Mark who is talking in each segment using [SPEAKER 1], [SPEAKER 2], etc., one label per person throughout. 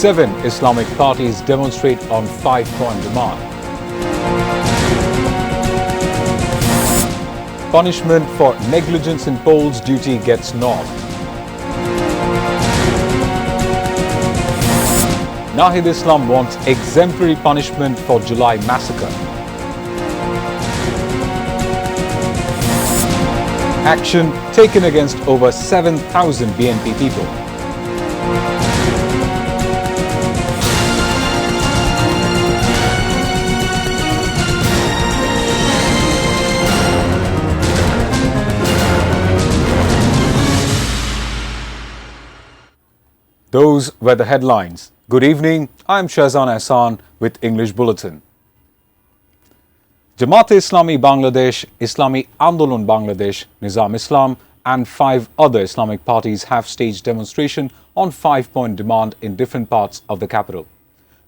[SPEAKER 1] 7 Islamic parties demonstrate on 5-point demand. Punishment for negligence in polls duty gets knobbed. Nahid Islam wants exemplary punishment for July massacre. Action taken against over 7,000 BNP people. Those were the headlines. Good evening, I'm Shahzan Ahsan with English Bulletin. Jamaat-e-Islami Bangladesh, Islami Andolon Bangladesh, Nizam Islam and 5 other Islamic parties have staged demonstration on 5-point demand in different parts of the capital.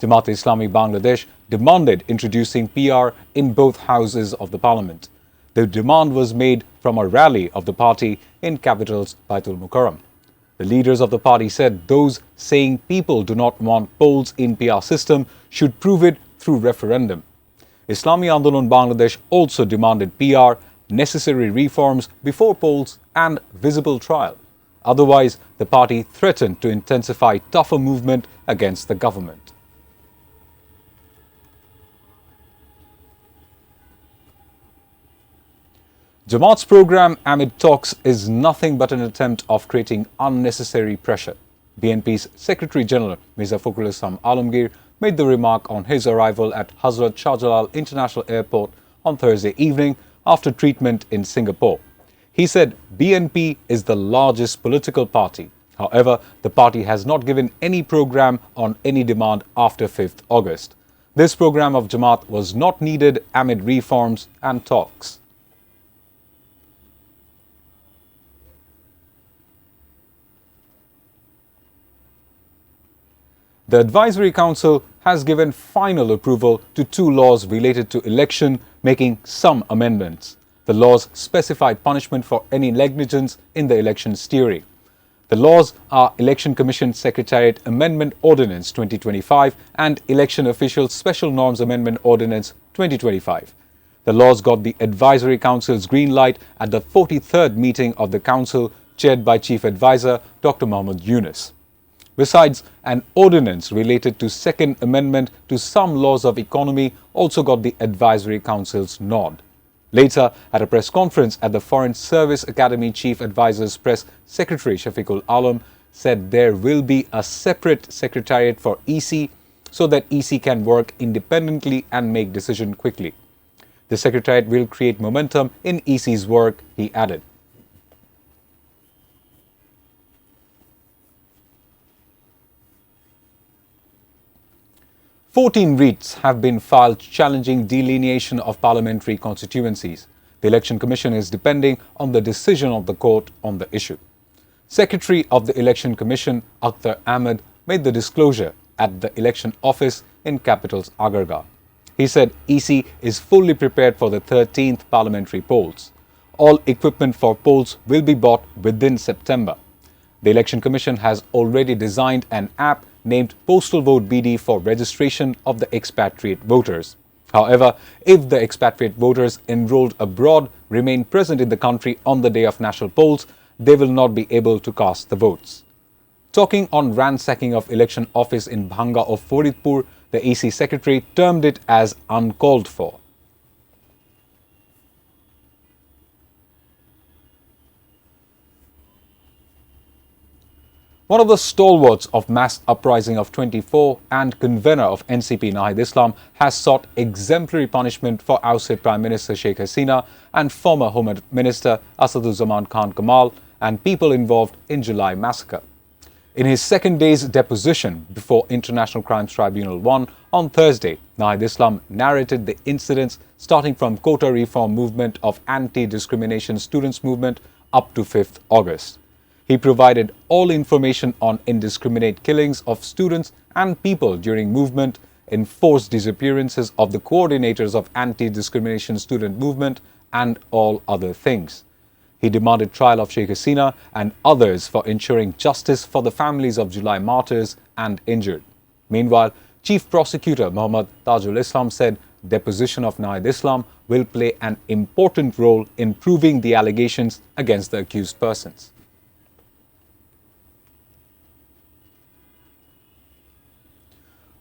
[SPEAKER 1] Jamaat-e-Islami Bangladesh demanded introducing PR in both houses of the parliament. The demand was made from a rally of the party in capital's Baitul Mukarram. The leaders of the party said those saying people do not want polls in PR system should prove it through referendum. Islami Andolon Bangladesh also demanded PR, necessary reforms before polls and visible trial. Otherwise, the party threatened to intensify tougher movement against the government. Jamaat's program amid talks is nothing but an attempt of creating unnecessary pressure. BNP's Secretary General Mirza Fakhrul Islam Alamgir made the remark on his arrival at Hazrat Shah Jalal International Airport on Thursday evening after treatment in Singapore. He said BNP is the largest political party. However, the party has not given any program on any demand after 5th August. This program of Jamaat was not needed amid reforms and talks. The Advisory Council has given final approval to 2 laws related to election, making some amendments. The laws specified punishment for any negligence in the election steering. The laws are Election Commission Secretariat Amendment Ordinance 2025 and Election Officials Special Norms Amendment Ordinance 2025. The laws got the Advisory Council's green light at the 43rd meeting of the Council, chaired by Chief Advisor Dr. Mohammad Yunus. Besides, an ordinance related to Second Amendment to some laws of economy also got the Advisory Council's nod. Later, at a press conference at the Foreign Service Academy, Chief Advisor's Press Secretary Shafiqul Alam said there will be a separate secretariat for EC so that EC can work independently and make decisions quickly. The secretariat will create momentum in EC's work, he added. "14 writs have been filed challenging delineation of parliamentary constituencies. The Election Commission is depending on the decision of the court on the issue." Secretary of the Election Commission, Akhtar Ahmed, made the disclosure at the election office in capital's Agargarh. He said EC is fully prepared for the 13th parliamentary polls. All equipment for polls will be bought within September. The Election Commission has already designed an app named Postal Vote BD for registration of the expatriate voters. However, if the expatriate voters enrolled abroad remain present in the country on the day of national polls, they will not be able to cast the votes. Talking on ransacking of election office in Bhanga of Faridpur, the EC secretary termed it as uncalled for. One of the stalwarts of mass uprising of 24 and convener of NCP Nahid Islam has sought exemplary punishment for ousted Prime Minister Sheikh Hasina and former Home Minister Asaduzzaman Khan Kamal and people involved in July massacre. In his second day's deposition before International Crimes Tribunal 1 on Thursday, Nahid Islam narrated the incidents starting from quota reform movement of anti-discrimination students movement up to 5th August. He provided all information on indiscriminate killings of students and people during movement, enforced disappearances of the coordinators of anti-discrimination student movement, and all other things. He demanded trial of Sheikh Hasina and others for ensuring justice for the families of July martyrs and injured. Meanwhile, Chief Prosecutor Mohammad Tajul Islam said deposition of Naid Islam will play an important role in proving the allegations against the accused persons.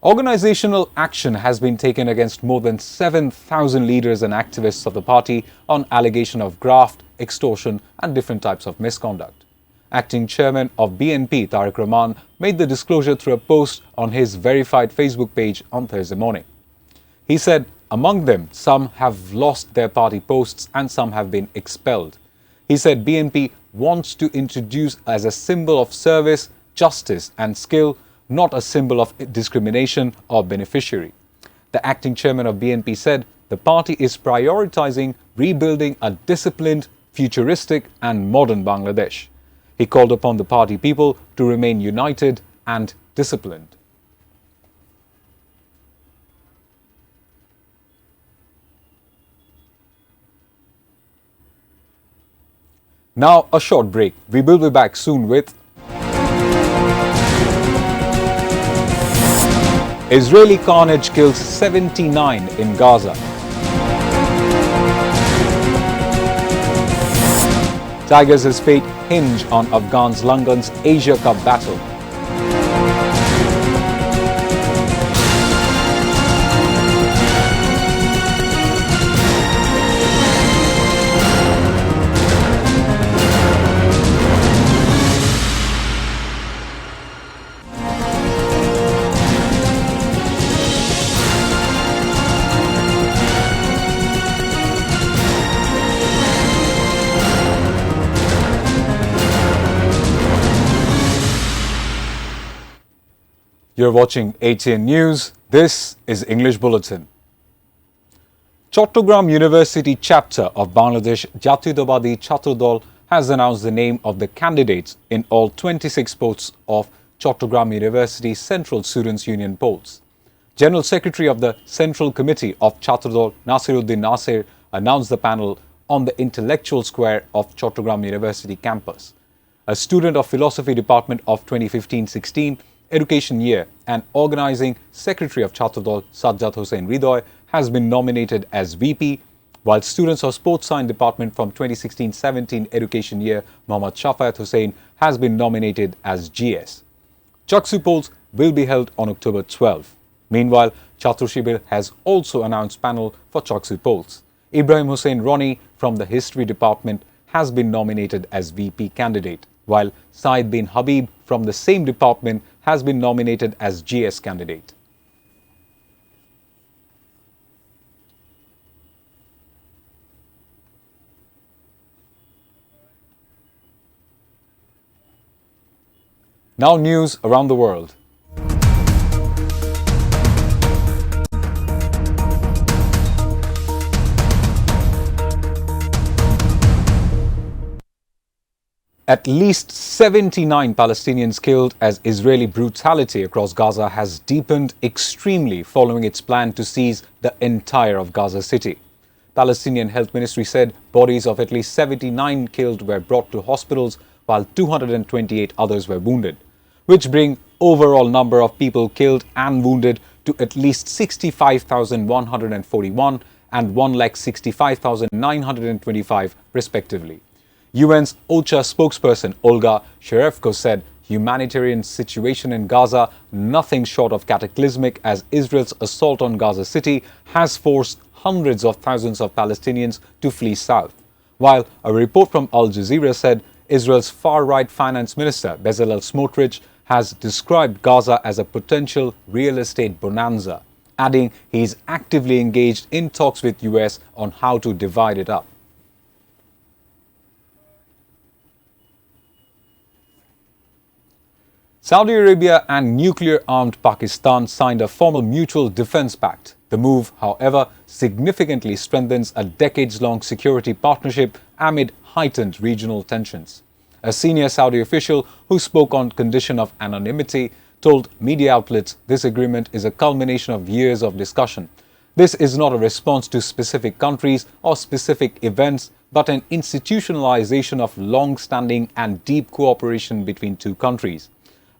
[SPEAKER 1] Organizational action has been taken against more than 7,000 leaders and activists of the party on allegation of graft, extortion and different types of misconduct. Acting chairman of BNP, Tariq Rahman, made the disclosure through a post on his verified Facebook page on Thursday morning. He said, among them, some have lost their party posts and some have been expelled. He said BNP wants to introduce as a symbol of service, justice and skill, not a symbol of discrimination or beneficiary. The acting chairman of BNP said the party is prioritizing rebuilding a disciplined, futuristic and modern Bangladesh. He called upon the party people to remain united and disciplined. Now a short break. We will be back soon with Israeli carnage kills 79 in Gaza. Tigers' fate hinge on Afghans London's Asia Cup battle. You're watching ATN News. This is English Bulletin. Chattogram University chapter of Bangladesh Jatidobadi Chatrodol has announced the name of the candidates in all 26 posts of Chattogram University Central Students' Union polls. General Secretary of the Central Committee of Chatrodol Nasiruddin Nasir announced the panel on the intellectual square of Chattogram University campus. A student of Philosophy Department of 2015-16 education year and organizing secretary of Chatrodol Sajjad Hossain Ridoy has been nominated as VP, while students of Sports Science Department from 2016-17 education year Mohammad Shafayat Hussain has been nominated as GS. Chaksu polls will be held on October 12. Meanwhile, Chhatro Shibir has also announced panel for Chaksu polls. Ibrahim Hussain Roni from the History Department has been nominated as VP candidate, while Said bin Habib from the same department has been nominated as GS candidate. Now news around the world. At least 79 Palestinians killed as Israeli brutality across Gaza has deepened extremely following its plan to seize the entire of Gaza City. Palestinian Health Ministry said bodies of at least 79 killed were brought to hospitals while 228 others were wounded, which bring overall number of people killed and wounded to at least 65,141 and 1,65,925 respectively. UN's OCHA spokesperson Olga Sherevko said humanitarian situation in Gaza nothing short of cataclysmic as Israel's assault on Gaza City has forced hundreds of thousands of Palestinians to flee south. While a report from Al Jazeera said Israel's far-right finance minister Bezalel Smotrich has described Gaza as a potential real estate bonanza, adding he is actively engaged in talks with US on how to divide it up. Saudi Arabia and nuclear-armed Pakistan signed a formal mutual defense pact. The move, however, significantly strengthens a decades-long security partnership amid heightened regional tensions. A senior Saudi official who spoke on condition of anonymity told media outlets this agreement is a culmination of years of discussion. This is not a response to specific countries or specific events, but an institutionalization of long-standing and deep cooperation between two countries.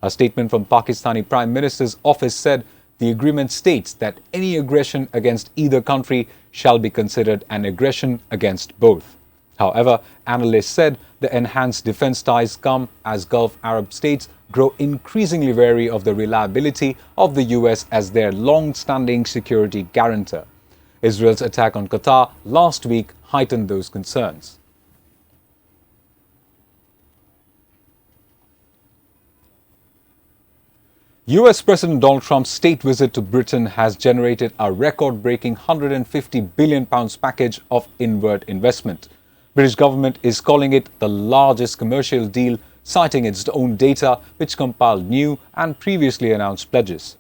[SPEAKER 1] A statement from Pakistani Prime Minister's office said the agreement states that any aggression against either country shall be considered an aggression against both. However, analysts said the enhanced defense ties come as Gulf Arab states grow increasingly wary of the reliability of the US as their long-standing security guarantor. Israel's attack on Qatar last week heightened those concerns. US President Donald Trump's state visit to Britain has generated a record-breaking £150 billion package of inward investment. British government is calling it the largest commercial deal, citing its own data which compiled new and previously announced pledges.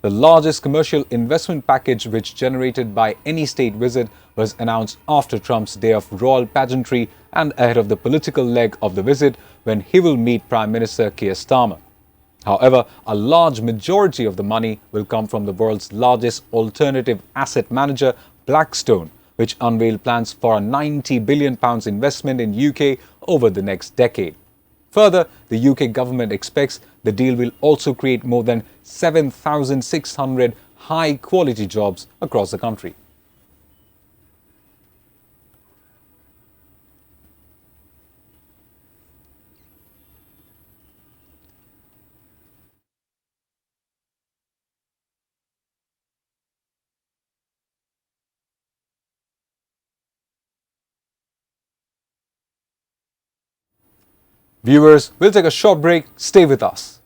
[SPEAKER 1] The largest commercial investment package which generated by any state visit was announced after Trump's day of royal pageantry and ahead of the political leg of the visit when he will meet Prime Minister Keir Starmer. However, a large majority of the money will come from the world's largest alternative asset manager, Blackstone, which unveiled plans for a £90 billion investment in UK over the next decade. Further, the UK government expects the deal will also create more than 7,600 high-quality jobs across the country. Viewers, we'll take a short break. Stay with us.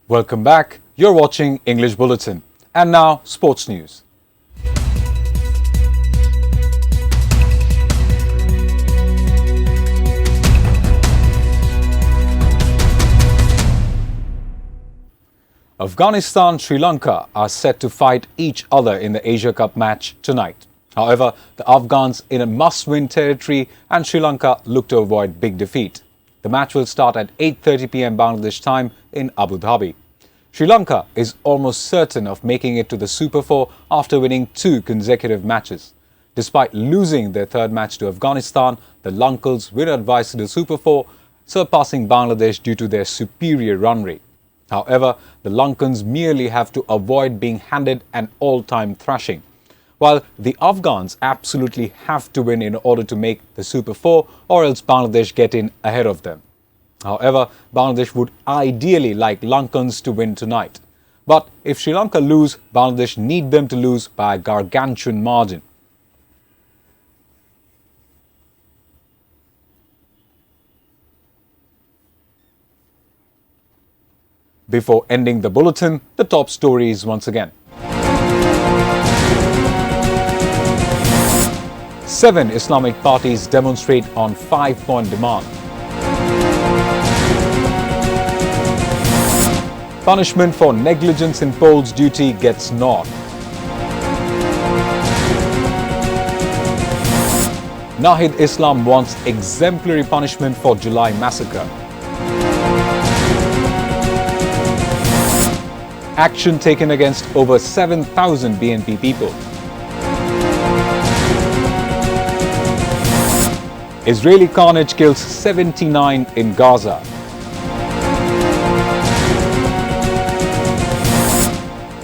[SPEAKER 1] Welcome back. You're watching English Bulletin. And now, sports news. Afghanistan and Sri Lanka are set to fight each other in the Asia Cup match tonight. However, the Afghans in a must-win territory and Sri Lanka look to avoid big defeat. The match will start at 8:30 p.m. Bangladesh time in Abu Dhabi. Sri Lanka is almost certain of making it to the Super 4 after winning 2 consecutive matches. Despite losing their third match to Afghanistan, the Lankals were advised to the Super 4, surpassing Bangladesh due to their superior run rate. However, the Lankans merely have to avoid being handed an all-time thrashing, while the Afghans absolutely have to win in order to make the Super 4 or else Bangladesh get in ahead of them. However, Bangladesh would ideally like Lankans to win tonight. But if Sri Lanka lose, Bangladesh need them to lose by a gargantuan margin. Before ending the bulletin, the top stories once again. 7 Islamic parties demonstrate on 5-point demand. Punishment for negligence in polls duty gets nod. Nahid Islam wants exemplary punishment for July massacre. Action taken against over 7,000 BNP people. Israeli carnage kills 79 in Gaza.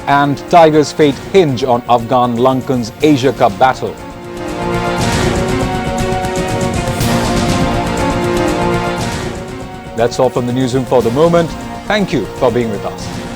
[SPEAKER 1] And Tigers' fate hinge on Afghan Lankans' Asia Cup battle. That's all from the newsroom for the moment. Thank you for being with us.